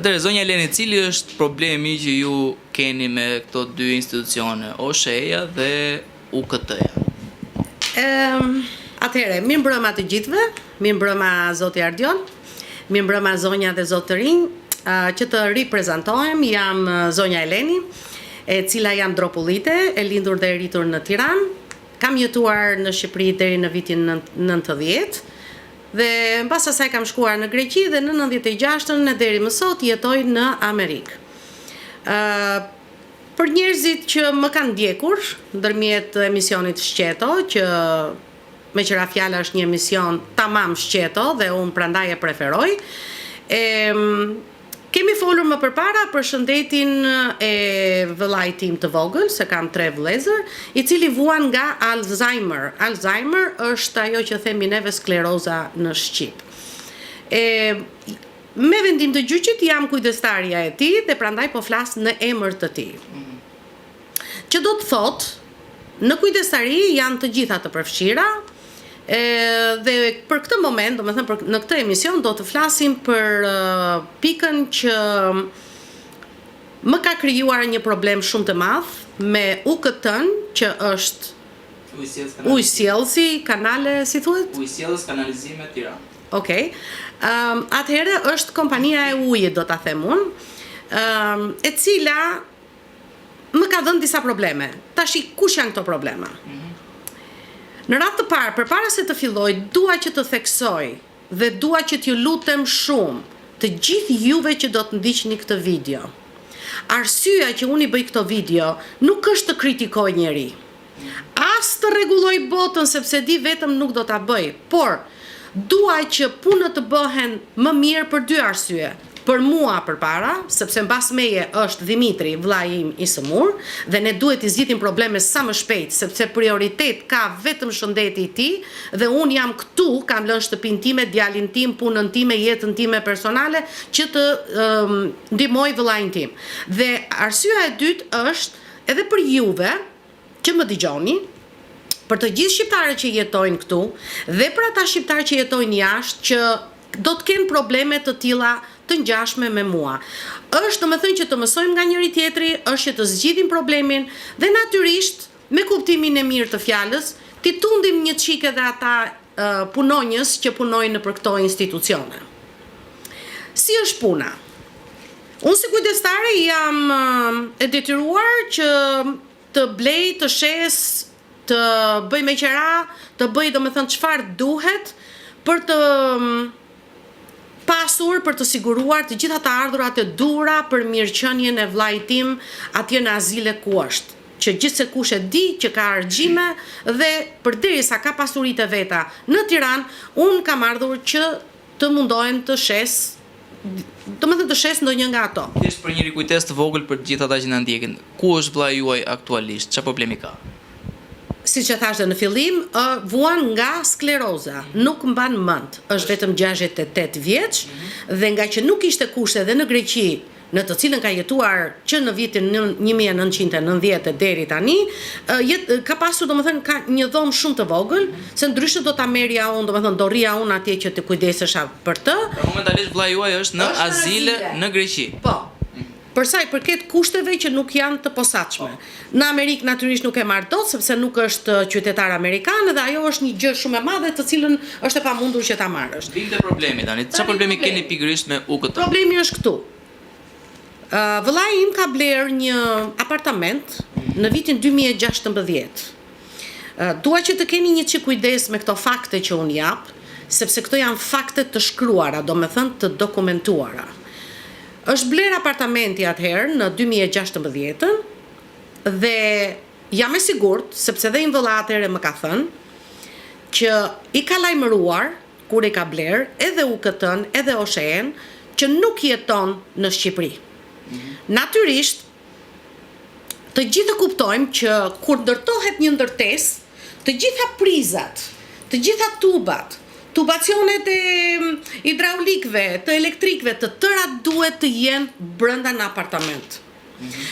Atëherë, zonja Eleni, cili është problemi që ju keni me këto dy institucione, OSHE-ja dhe UKT-ja? Atëherë, mirë mbrëma të gjithëve, mirë mbrëma zoti Ardion, mirë mbrëma zonja dhe zotë të rinj, që të riprezentohem, jam zonja Eleni, e cila jam dropullite, e lindur dhe e rritur në Tiranë. Kam jetuar në Shqipëri deri në vitin 90 dhe mbas asaj kam shkuar në Greqi dhe në 96-ën deri më sot jetoj në Amerikë. Për njerëzit që më kanë ndjekur ndërmjet emisionit Shqeto, që me qëra fjala është një emision tamam Shqeto dhe unë prandaj e preferoj, kemi folur më përpara për shëndetin e vëllait tim të vogël, se kam 3 vëllezër, i cili vuan nga Alzheimer. Alzheimer është ajo që themi neve skleroza në Shqip. Me vendim të gjyqit jam kujdestarja e tij dhe prandaj po flas në emër të tij. Që do të thotë, në kujdestari janë të gjitha të përfshira, dhe për këtë moment, domethënë në këtë emision do të flasim për pikën që më ka krijuar një problem shumë të madh me UKT-n, që është ujësjellësi, kanale, si thuhet? Ujësjellës Kanalizime Tiranë. Okej. Atëherë është kompania e ujit, do ta them unë, e cila më ka dhënë disa probleme. Tashi kush janë këto probleme? Në radhë të parë, përpara se të filloj, dua që të theksoj dhe dua që t'ju lutem shumë të gjithë juve që do të ndiqni këtë video. Arsyeja që unë i bëj këtë video nuk është të kritikoj njeri, as të rregulloj botën sepse di vetëm nuk do ta bëj, por dua që punët të bëhen më mirë për 2 arsye. Për mua përpara, sepse mbas meje është Dimitri, vllai im i sëmur, dhe ne duhet i zgjidhim problemet sa më shpejt, sepse prioritet ka vetëm shëndeti i tij, dhe unë jam këtu, kam lënë shtëpinë time, djalin tim, punën time, jetën time personale, që të ndihmoj vëllain tim. Dhe arsyeja e dytë është edhe për juve që më dëgjoni, për të gjithë shqiptarët që jetojnë këtu, dhe për ata shqiptarë që jetojnë jashtë, që do të kenë probleme të tilla të ngjashme me mua. Është domethënë që të mësojmë nga njëri tjetri, është që të zgjidhim problemin dhe natyrisht me kuptimin e mirë të fjalës, ti tundim një çik edhe ata punonjës që punojnë në për këto institucione. Si është puna? Unë si kujdestare jam e detyruar që të blej, të shes, të bëj me qera, të bëj domethënë çfarë duhet për të pasur, për të siguruar të gjitha të ardhurat e dura për mirëqenien e vllait tim atje në azile ku është. Që gjithsekush e di që ka argjime dhe përderisa ka pasuritë e veta në Tiranë, unë kam ardhur që të mundohem të shes, domethënë të shes ndonjë nga ato. Thjesht për një rikujtesë të vogël për të gjithë ata që na ndjekin. Ku është vllai juaj aktualisht? Çfarë problemi ka? Si që thashtë në fillim, vuan nga skleroza, nuk mban mend, është vetëm 68 vjeç, dhe nga që nuk ishte kushte dhe në Greqi, në të cilën ka jetuar që në vitin 1990 deri tani, ka pasur domethënë ka një dhomë shumë të vogël, se ndryshe do ta merrja unë, domethënë do rrija unë atje që të kujdesesha për të. Momentalisht vllai juaj është në azile në Greqi. Po. Për sa i përket kushteve që nuk janë të posaçme. Në Amerikë natyrisht nuk e marr dot sepse nuk është qytetar amerikan dhe ajo është një gjë shumë e madhe të cilën është e pamundur që ta marrësh. Vinte problemi tani. Çfarë problemi keni pikërisht me UKT? Problemi është këtu. Vëllai im ka bler një apartament në vitin 2016. Dua që të keni një çik kujdes me këto fakte që unë jap, sepse këto janë fakte të shkruara, domethënë të dokumentuara. Është bler apartamenti atëherë në 2016 dhe jam e sigurt, sepse dhe një vëlla atëherë më ka thënë që i ka lajmëruar kur i ka bler edhe UKT-n edhe OSHE-n që nuk jeton në Shqipëri. Natyrisht, të gjithë kuptojmë që kur ndërtohet një ndërtesë, të gjitha prizat, të gjitha tubat, tubacionet e hidraulikëve, të elektrikëve, të tëra duhet të jenë brenda në apartament.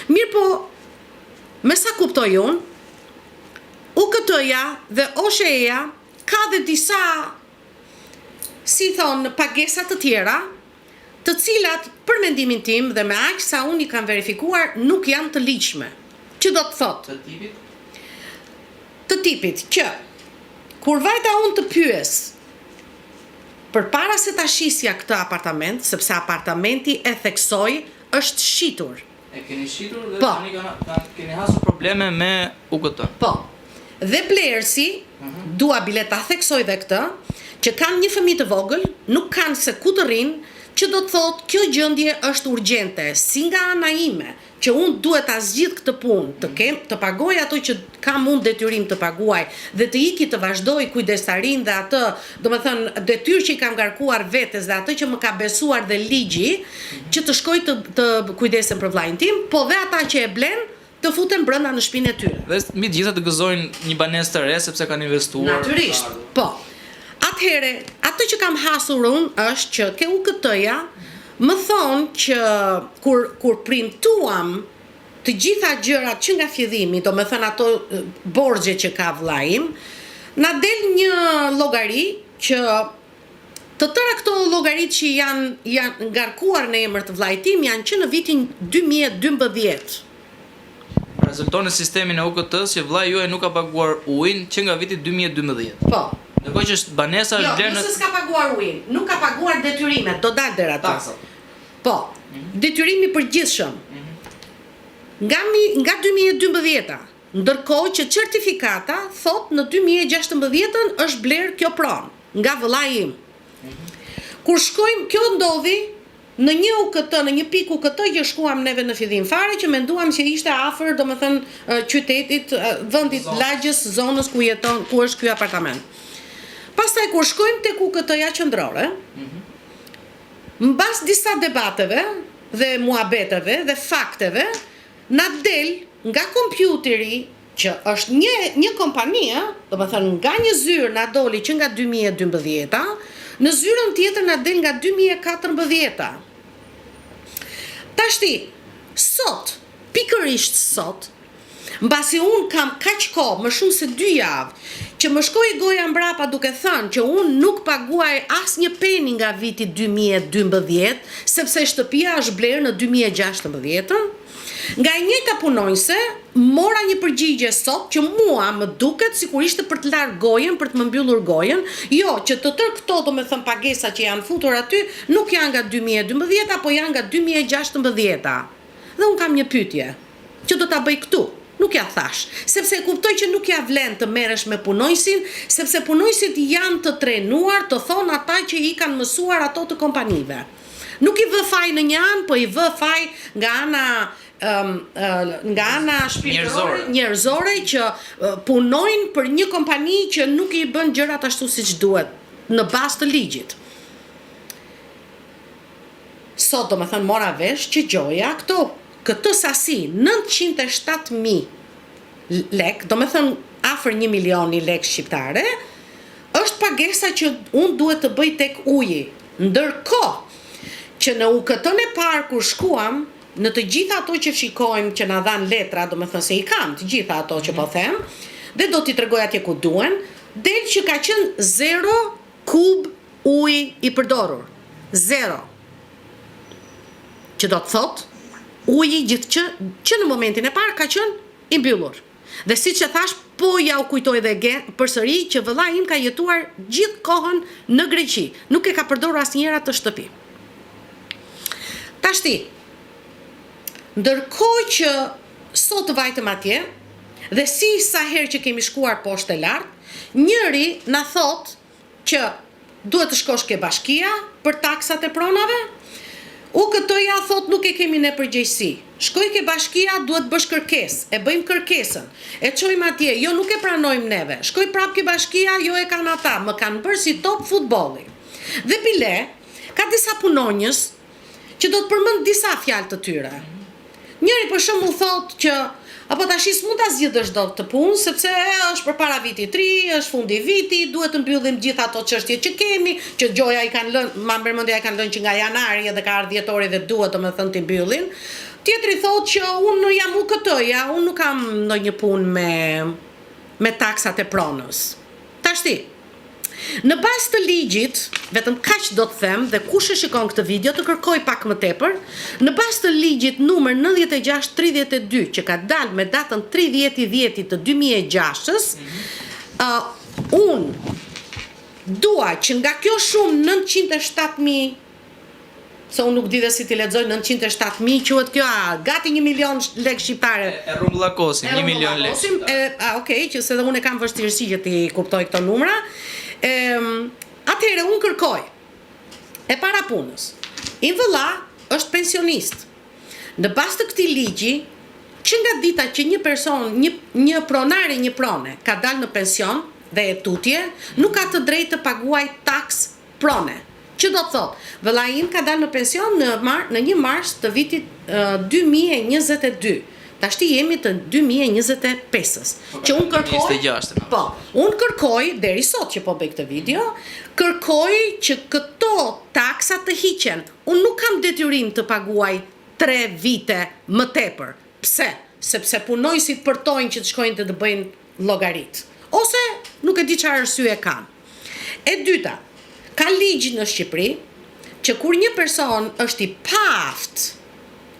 Mirë po, me sa kuptoj unë, UKT-ja dhe OSHE-ja ka dhe disa, si thonë, pagesat të tjera, të cilat për mendimin tim dhe me aq sa unë i kam verifikuar nuk janë të ligjshme. Që do të thotë? Të tipit që kur vajta unë të pyes përpara se ta shisja këtë apartament, sepse apartamenti e theksoj është shitur. E keni shitur dhe tani keni hasur probleme me UKT. Po. Dhe blerësi, dua bile ta theksoj dhe këtë, që kanë një fëmijë të vogël, nuk kanë se ku të rrinë, që do të thotë kjo gjendje është urgjente, si nga ana ime, që unë duhet ta zgjidh këtë punë, të pagoj ato që kam unë detyrim të paguaj dhe të iki të vazhdoj kujdestarin dhe atë, domethënë detyrë që i kam ngarkuar vetes dhe atë që më ka besuar dhe ligji, që të shkoj të kujdesem për vllajin tim, po dhe ata që e blen të futen brenda në shtëpinë e tyre. Dhe mbi të gjitha të gëzojnë një banesë të re sepse kanë investuar. Natyrisht. Po. Atëhere, atë që kam hasur unë është që ke UKT-ja më thonë që kur premtuam të gjitha gjërat që nga fillimi, do me thënë ato borxhe që ka vllai im, na del një llogari që të tëra këto llogaritë që janë ngarkuar në emër të vllait tim janë që në vitin 2012. Rezulton në sistemin e UKT-s që vllai juaj nuk ka paguar ujin që nga viti 2012. Po. Ndërkohë që banesa është blerë nëse s'ka paguar ujin, nuk ka paguar detyrimet, do dalë deri aty. Po, detyrimi përgjithshëm. Nga 2012-a, ndërkohë që certifikata thot në 2016 është blerë kjo pronë nga vllai im. Kur shkojmë, kjo ndodhi në një UKT, në një pikë UKT që shkuam neve në fillim fare, që menduam që ishte afër, domethënë qytetit, vendit lagjës, zonës ku është ky apartament. Pastaj kur shkojmë tek UKT-ja qendrore, mbas disa debateve dhe muhabeteve dhe fakteve, na del nga kompjuteri që është një kompani, domethënë nga një zyrë na doli që nga 2012-a, në zyrën tjetër na del nga 2014-a. Tashti, sot, pikërisht sot, mbasi unë kam kaq kohë, më shumë se 2 javë, që më shkoi goja mbrapa duke thënë që unë nuk paguaj asnjë peni nga viti 2012, sepse shtëpia është blerë në 2016, nga e njëjta punonjëse mora një përgjigje sot që mua më duket sikur ishte për të larë gojen, për të më mbyllur gojen, jo që të tërë këto domethënë pagesa që janë futur aty nuk janë nga 2012, apo janë nga 2016. Dhe unë kam një pyetje që do ta bëj këtu. Nuk ja thash, sepse kuptoj që nuk ja vlen të merresh me punojësin, sepse punojësit janë të trenuar të thonë ata që i kanë mësuar ato të kompanive. Nuk i vë faj në një anë, po i vë faj nga ana shpirtërore, njerëzore që punojnë për një kompani që nuk i bën gjërat ashtu siç duhet, në bazë të ligjit. Sot domethënë mora vesh që gjoja këtë sasi, 907.000 lek, do me thënë afër 1 milioni lek shqiptare, është pagesa që unë duhet të bëj tek uji. Ndërkohë që në UKT-n e parë kur shkuam, në të gjitha ato që shikojmë që na dhanë letra, do me thënë se i kam të gjitha ato që po them, dhe do t'i tregoj atje ku duen, del që ka qenë 0 kub uji i përdorur. 0. Që do të thotë, uji gjithë që në momentin e parë ka qenë i mbyllur. Dhe siç e thash, po ja u kujtoj dhe përsëri që vëllai im ka jetuar gjithë kohën në Greqi, nuk e ka përdorur asnjëherë atë shtëpi. Tashti, ndërkohë që sot vajtëm atje, dhe si sa herë që kemi shkuar poshtë e lartë, njëri na thot që duhet të shkosh ke bashkia për taksat e pronave. UKT-ja thot nuk e kemi ne përgjegjësi. Shkoj ke bashkia, duhet bësh kërkesë, e bëjmë kërkesën, e çojmë atje, jo nuk e pranojmë neve. Shkoj prap ke bashkia, jo e kanë ata, më kanë bërë si top futbolli. Dhe bile, ka disa punonjës që do të përmend disa fjalë të tyre. Njëri për shembull thot që apo tash s'mund ta zgjidhësh dot të punë sepse është përpara vitit 3, është fundi i vitit, duhet të mbyllim gjithë ato çështje që kemi, që gjoja i kanë lënë, mendja i kanë lënë që nga janari edhe ka ardhur dhjetori dhe duhet domethënë të mbyllin. Tjetri thotë që unë jam UKT-ja, unë nuk kam ndonjë punë me taksat e pronës. Tashti, Në bazë të ligjit, vetëm kaq do të them dhe kush e shikon këtë video të kërkoj pak më tepër, në bazë të ligjit numër 9632 që ka dalë me datën 30/10 të 2006-s, unë dua që nga kjo shumë 907.000, se unë nuk di dhe si t'i lexoj 907.000, quhet kjo gati 1 milion lekë shqiptare. E rrumbullakosim, 1 milion lekë. Okej, që se dhe unë e kam vështirësi që t'i kuptoj këto numra. Atëherë unë kërkoj e para punës. Vëlla është pensionist. Në bazë të këtij ligji, që nga dita që një person, një pronare, një prone ka dalë në pension dhe e tutje, nuk ka të drejtë të paguaj taks prone. Që do të thotë, vëlla im ka dalë në pension në 1 mars të vitit 2022. Tashti jemi të 2025-s. Që unë kërkoj, unë kërkoj, deri sot që po bëj këtë video, kërkoj që këto taksa të hiqen. Unë nuk kam detyrim të paguaj 3 vite më tepër. Pse? Sepse punojësit përtojnë që të shkojnë të bëjnë llogarit. Ose nuk e di çfarë arsye kanë. E dyta, ka ligj në Shqipëri që kur një person është i paaft,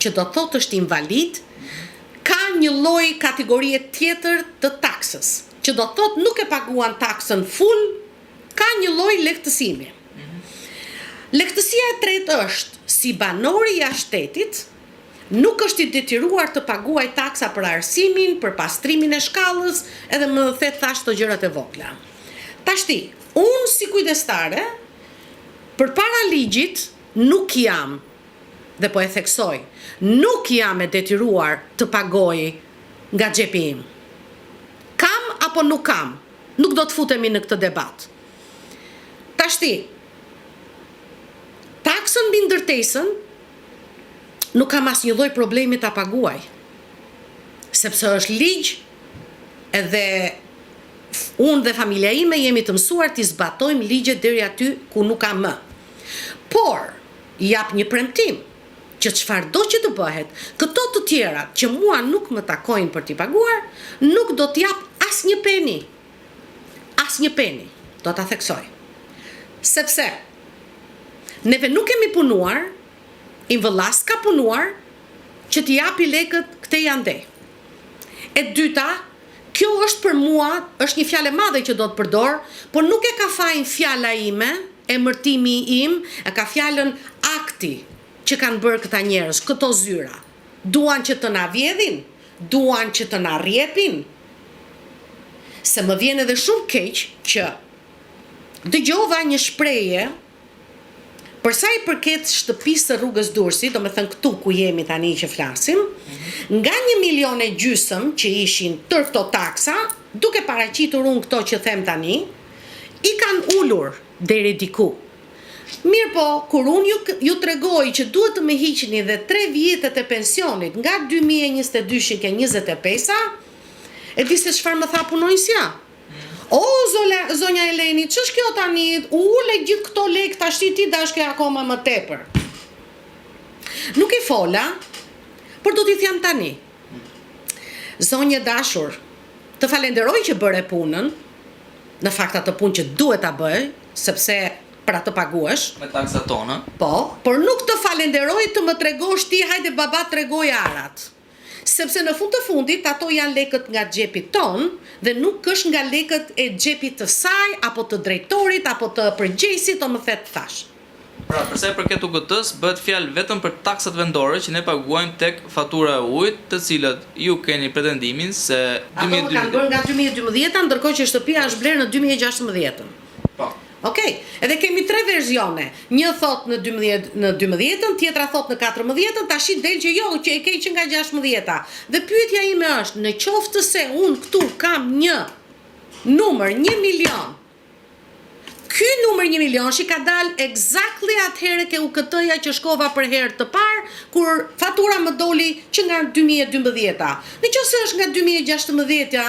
që do thotë është invalid, ka një lloj kategorie tjetër të taksës, që do thotë nuk e paguan taksën full, ka një lloj lehtësimi. Lehtësia e tretë është, si banori i shtetit, nuk është i detyruar të paguaj taksa për arsimin, për pastrimin e shkallës, edhe më thash të gjërat e vogla. Tashti, unë si kujdestare, përpara ligjit nuk jam, dhe po e theksoj, nuk jam e detyruar të pagoj nga xhepi im. Kam apo nuk kam? Nuk do të futemi në këtë debat. Tashti, taksën mbi ndërtesën nuk kam asnjë lloj problemi ta paguaj. Sepse është ligj, edhe unë dhe familja ime jemi të mësuar t'i zbatojmë ligjet deri aty ku nuk ka më. Por, jap një premtim, që çfarëdo që të bëhet, këto të tjera që mua nuk më takojnë për t'i paguar, nuk do t'jap asnjë peni. Asnjë peni, do ta theksoj. Sepse neve nuk kemi punuar, Invëllas ka punuar që t'i japi lekët këte janë dhe. E dyta, kjo është për mua, është një fjalë e madhe që do të përdor, por nuk e ka fajin fjala ime, emërtimi im, e ka fjalën akti që kanë bërë këta njerëz, këto zyra. Duan që të na vjedhin, duan që të na rrjepin. Se më vjen edhe shumë keq që dëgjova një shprehje përsa i përket shtëpisë së rrugës Durrësit, do me thënë këtu ku jemi tani që flasim, nga 1,5 milion që ishin tërë këto taksa, duke paraqitur unë këto që them tani, i kanë ulur deri diku. Mirë po, kur unë ju tregoj që duhet të më hiqni dhe 3 vjetet e pensionit nga 2022 ke 25-a, e di se çfarë më tha punonjësia? O, zonja Eleni, ç'është kjo tani? Ule gjithë këto lekë tash ti dashke akoma më tepër. Nuk i fola, por do t'i them tani. Zonje dashur, të falenderoj që bëre punën, në fakt atë punë që duhet ta bëj, sepse për atë paguash. Me taksat tona. Po, por nuk të falenderoj të më tregosh ti, hajde baba tregoj arat. Sepse në fund të fundit ato janë lekët nga xhepi ton dhe nuk është nga lekët e xhepit të saj apo të drejtorit apo të përgjegjësit, o më the thash. Pra, përsa i përket UKT-s, bëhet fjalë vetëm për taksat vendore që ne paguajmë tek fatura e ujit, të cilat ju keni pretendimin se 2012. Ato kanë bërë nga 2012, ndërkohë që shtëpia është blerë në 2016. Po. Okej, edhe kemi 3 verzione. Një thot në 12-ën, tjetra thot në 14-ën, tash i del që jo, që e keq nga 16-a. Dhe pyetja ime është, në qoftë se unë këtu kam një numër 1 milion. Ky numër 1 milion që ka dalë exactly atëherë ke UKT-ja që shkova për herë të parë, kur fatura më doli që nga 2012-a. Në qoftë se është nga 2016-a,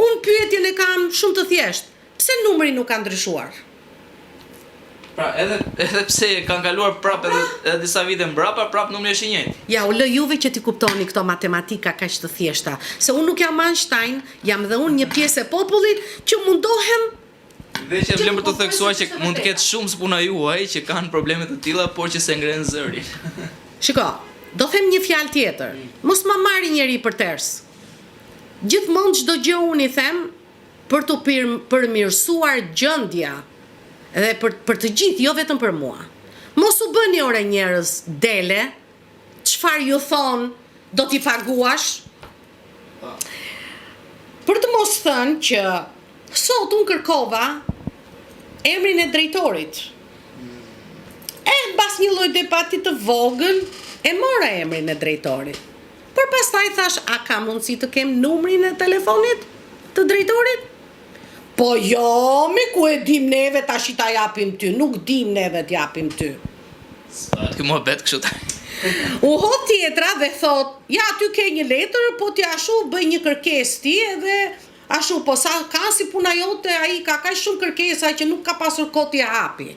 unë pyetjen e kam shumë të thjeshtë. Pse numri nuk ka ndryshuar? Pra, edhe pse kanë kaluar prapë edhe disa vite mbrapa, prapë numri është i njëjtë. Ja, u lë juve që ti kuptoni këto matematika kaq të thjeshta. Se unë nuk jam Einstein, jam dhe unë një pjesë e popullit që mundohem Dhe që vlen për të theksuar që mund të ketë shumë puna juaj që kanë probleme të tilla, por që se ngren zërin. Shiko, do them një fjalë tjetër. Mos ma marri njeri për ters. Gjithmonë çdo gjë unë i them për të përmirësuar gjendja dhe për të gjithë, jo vetëm për mua. Mos u bëni ore njerëz dele, çfarë ju thon, do t'i paguash. Për të mos thënë që sot unë kërkova emrin e drejtorit. Mbas një lloj debati të vogël, e mora emrin e drejtorit. Por pastaj thash, a ka mundësi të kem numrin e telefonit të drejtorit? Po jo, me ku e dim neve tash ta japim ty, nuk dim neve t'japim ty. Ky muhabet kështu ta. U hodh tjetra dhe thot, ja ty ke një letër, po ti ashu bëj një kërkesë ti edhe ashu, po sa ka si puna jote, ai ka kaq shumë kërkesa që nuk ka pasur kohë t'i hapi.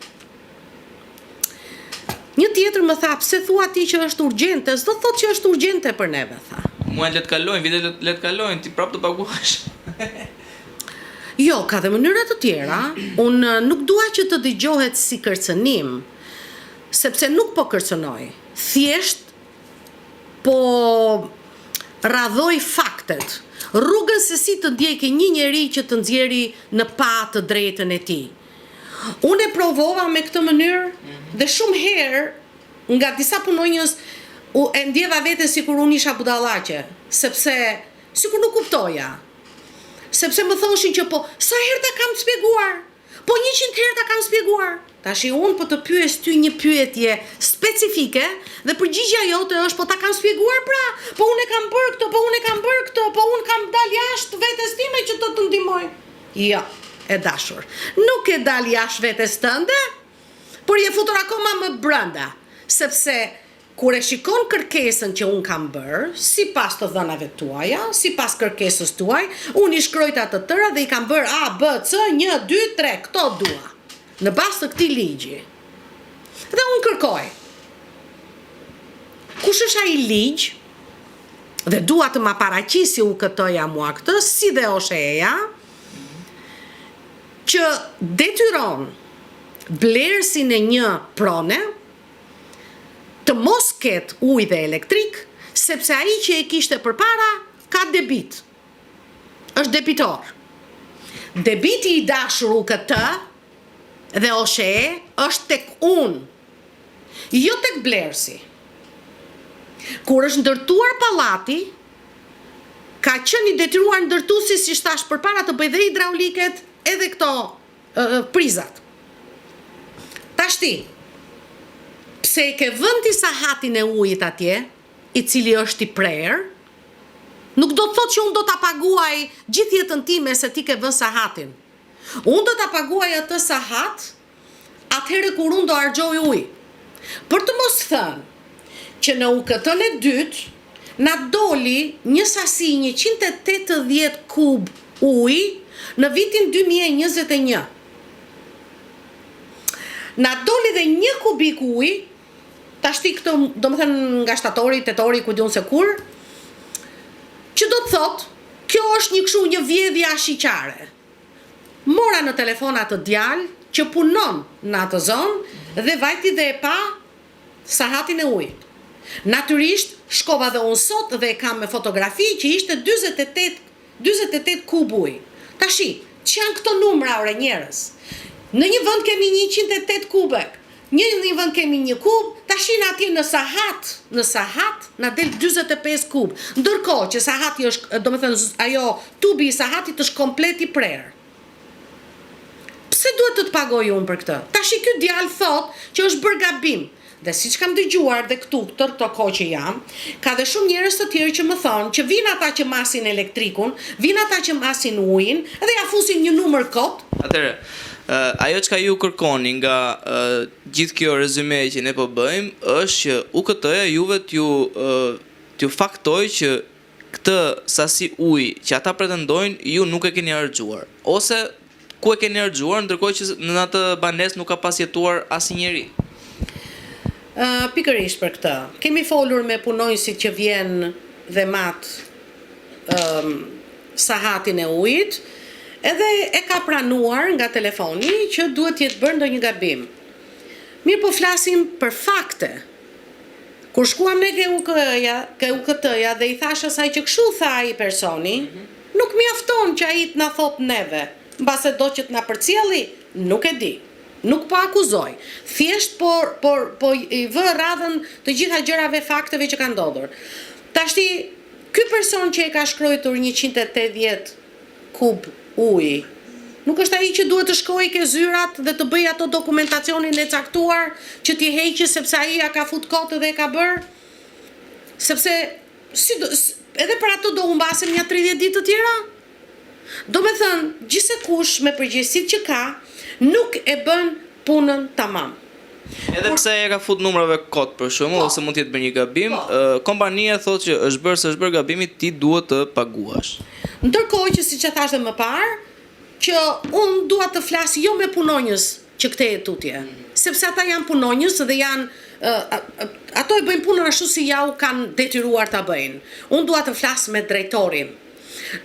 Një tjetër më tha, pse thua ti që është urgjente? S'do thot që është urgjente për neve, tha. Muaj le të kalojnë, vite le të kalojnë, ti prapë të paguash. Jo, ka dhe mënyra të tjera. Unë nuk dua që të dëgjohet si kërcënim, sepse nuk po kërcënoj. Thjesht po radhoj faktet. Rrugën se si të ndjeki një njeri që të nxjerri në pa të drejtën e tij. Unë e provova me këtë mënyrë dhe shumë herë nga disa punonjës e ndjeva veten sikur unë isha budallaqe, sepse sikur nuk kuptoja. Sepse më thoshin që po, sa herë ta kam shpjeguar? Po 100 herë ta kam shpjeguar. Tashi unë po të pyes ty një pyetje specifike dhe përgjigjja jote është po ta kam shpjeguar pra, po unë e kam bërë këtë, po unë e kam bërë këtë, po unë kam dalë jashtë vetes time që të ndihmoj. Jo, e dashur. Nuk e dal jashtë vetes tënde, por je futur akoma më brenda, sepse kur e shikon kërkesën që unë kam bërë, sipas të dhënave tuaja, sipas kërkesës tuaj, unë i shkrojta të tëra dhe i kam bërë A, B, C, 1, 2, 3, këto dua. Në bazë të këtij ligji. Dhe unë kërkoj. Kush është ai ligj? Dhe dua të ma paraqisi u këtoja mua këtë, si dhe osheja, që detyron blerësin e një prone të mos ketë ujë dhe elektrik, sepse ai që e kishte përpara ka debit. Është debitor. Debiti i dashur u këtë dhe oshe është tek unë, jo tek blerësi. Kur është ndërtuar pallati, ka qenë i detyruar ndërtuesi, si thash përpara, të bëjë dhe hidrauliket edhe këto prizat. Tashti, pse e ke vëndi sahatin e ujit atje, i cili është i prerë, nuk do të thotë që unë do ta paguaj gjithë jetën time se ti ke vënë sahatin. Unë do ta paguaj atë sahat atëherë kur unë do harxoj ujë. Për të mos thënë që në UKT-n e dytë na doli një sasi 180 kub ujë në vitin 2021. Na doli dhe 1 kubik ujë, tashti këto, do më thënë nga shtatori, tetori, ku diun se kur, që do të thotë, kjo është një kështu një vjedhja shiqare. Mora në telefon atë djalë që punon në atë zonë dhe vajti dhe e pa sahatin e ujit. Natyrisht, shkova dhe unë sot dhe e kam me fotografi që ishte 48 kub ujë. Tashi, që janë këto numra ore njerëz? Në një vend kemi 108 kubek, një vend kemi 1 kub, tashin atje në sahat na del 45 kub. Ndërkohë që sahati është, do me thënë, ajo tubi i sahatit është komplet i prerë. Pse duhet të pagoj unë për këtë? Tashi ky djalë thot që është bërë gabim. Dhe siç kam dëgjuar dhe këtu këto kohë që jam, ka dhe shumë njerëz të tjerë që më thonë që vinë ata që masin elektrikun, vinë ata që masin ujin dhe ja fusin një numër kod. Atëherë, ajo çka ju kërkoni nga gjithë kjo rezume që ne po bëjmë është që UKT-ja juve t'ju faktoj që këtë sasi ujë që ata pretendojnë ju nuk e keni harxuar, ose ku e keni harxuar ndërkohë që në atë banesë nuk ka pasjetuar asnjëri. Pikërisht për këtë. Kemi folur me punonjësit që vjen dhe mat sahatin e ujit edhe e ka pranuar nga telefoni që duhet jetë bërë ndonjë gabim. Mirë po flasim për fakte. Kur shkuam ne ke UKT-ja dhe i thash asaj që kështu tha ai personi, nuk mjafton që ai të na thot neve, mbase do që të na përcjelli, nuk e di. Nuk po akuzoj. Thjesht po i vë radhën të gjitha gjërave fakteve që kanë ndodhur. Tashti ky person që e ka shkruar 180 kub uji, nuk është ai që duhet të shkojë ke zyrat dhe të bëjë ato dokumentacionin e caktuar që t'i heqë sepse ai ja ka fut kotë dhe e ka bërë? Sepse edhe për ato do humbasim një 30 ditë të tjera? Do me thënë, gjithsekush me përgjegjësitë që ka, nuk e bën punën tamam. Edhe pse e ka fut numrave kod për shembull, ose mund të jetë bërë një gabim, kompania thotë që s'është bërë gabimi, ti duhet të paguash. Ndërkohë që siç e thashë më parë, që unë dua të flas jo me punonjës që këtë e tutje, sepse ata janë punonjës dhe ato e bëjnë punën ashtu si ja u kanë detyruar ta bëjnë. Unë dua të flas me drejtorin.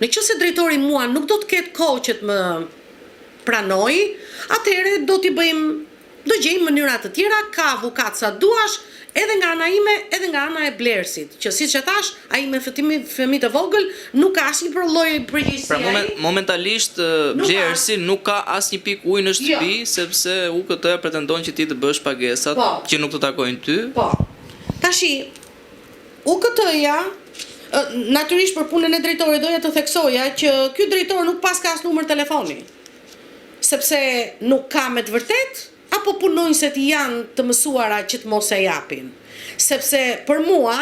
Nëse drejtori mua nuk do të ketë kohë që të më pranoj, atëherë do gjejmë mënyra të tjera, ka avokat sa duash, edhe nga ana ime, edhe nga ana e Blersit, që siç e thash, ai me fëmijë të vogël nuk ka asnjë lloj përgjegjësie. Pra momentalisht Blersi nuk ka asnjë pikë ujë në shtëpi, sepse UKT pretendon që ti të bësh pagesat që nuk të takojnë ty. Po. Tashi UKT-ja natyrisht për punën e drejtorit doja të theksoja që ky drejtor nuk pas ka as numër telefoni. Sepse nuk ka me të vërtet, apo punonjësit janë të mësuara që të mos e japin. Sepse për mua,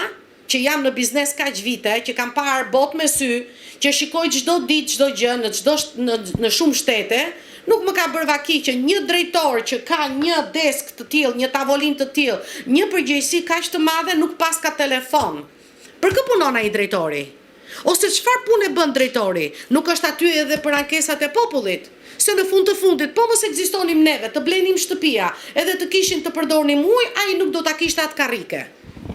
që jam në biznes kaq vite, që kam parë botë me sy, që shikoj çdo ditë çdo gjë në shumë shtete, nuk më ka bërë vaki që një drejtor që ka një desk të tillë, një tavolinë të tillë, një përgjegjësi kaq të madhe nuk pas ka telefon. Për kë punon ai drejtori? Ose çfarë punë bën drejtori? Nuk është aty edhe për ankesat e popullit? Se në fund të fundit, po mos ekzistonim neve, të blenim shtëpia, edhe të kishin të përdornim ujë, ai nuk do ta kishte atë karrike.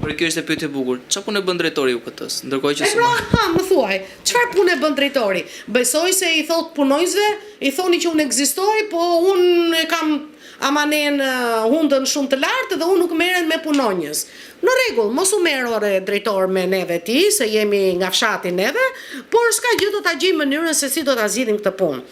Por kjo është e pyetje e bukur. Çfarë punë bën drejtori i UKT-s? Ndërkohë që më thuaj, çfarë punë bën drejtori? Besoj se i thot punonjësve, i thoni që unë ekzistoj, po unë kam amanen hundën shumë të lartë dhe unë nuk merren me punonjës. Në rregull, mos u merr drejtor me neve ti, se jemi nga fshati neve, por s'ka gjë, do ta gjejmë mënyrën se si do ta zgjidhim këtë punë.